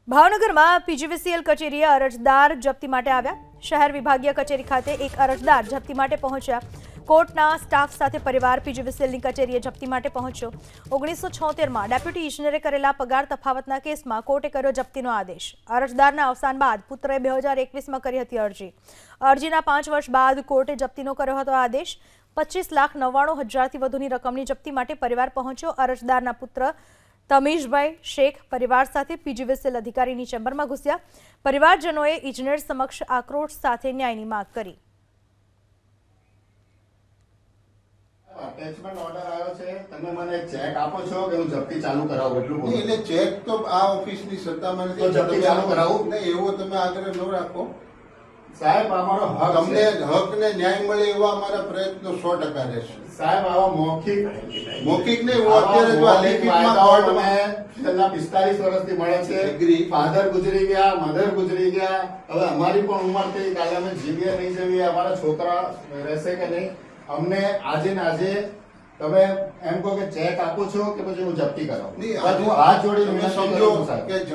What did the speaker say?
ભાવનગરમાં પીજીવીસીએલ કચેરીએ અરજદાર જપ્તી માટે આવ્યા. શહેર વિભાગીય કચેરી ખાતે એક અરજદાર જપ્તી માટે પહોંચ્યા. કોર્ટના સ્ટાફ સાથે પરિવાર પીજીવીસીએલની કચેરીએ જપ્તી માટે પહોંચ્યો. 1976માં ડેપ્યુટી ઇજનેરે કરેલા પગાર તફાવતના કેસમાં કોર્ટે કર્યો જપ્તીનો આદેશ. અરજદારના અવસાન બાદ પુત્રએ 2021માં કરી હતી અરજી. અરજીના 5 વર્ષ બાદ કોર્ટે જપ્તીનો કર્યો હતો આદેશ. 25,99,000થી વધુની રકમની જપ્તી માટે પરિવાર પહોંચ્યો. અરજદારના પુત્ર તમીશભાઈ શેખ પરિવાર સાથે પીજીવીસીએલ અધિકારીની ચેમ્બરમાં ઘૂસ્યા. પરિવારજનોએ ઇજનેર સમક્ષ આક્રોશ સાથે ન્યાયની માંગ કરી. અટેચમેન્ટ ઓર્ડર આવ્યો છે, તમે મને ચેક આપો છો કે હું જપ્તી ચાલુ કરાવું? એટલું બોલો. એટલે ચેક તો આ ઓફિસની સત્તામાં નથી. તો જપ્તી ચાલુ કરાવું? નહીં, એવો તમે આગ્રહ ન રાખો સાહેબ, અમારો હક તમને છે. હક ને ન્યાય મળે એવા અમારા પ્રયત્નો 100% રહેશે. સાહેબ, આવા મૌખિક મૌખિક નહીં, હું અત્યારે જો આ લેખિતમાં વાયદાઓ કોર્ટમાં મને છેલ્લા 45 વર્ષથી મળે છે. Agree. ફાધર ગુજરી ગયા, મધર ગુજરી ગયા, હવે અમારી પણ ઉંમર થઈ, કાલે અમે જીવીએ નહીં જીવીએ, અમારા છોકરા રહેશે કે નહીં. અમને આજે ને આજે તમે એમ કહો કે ચેક આપો છો કે પછી હું જપ્તી કરાવું? નહીં, હું હાથ જોડી તમે વિનંતી સમજો કરું છું, સાહેબ. કે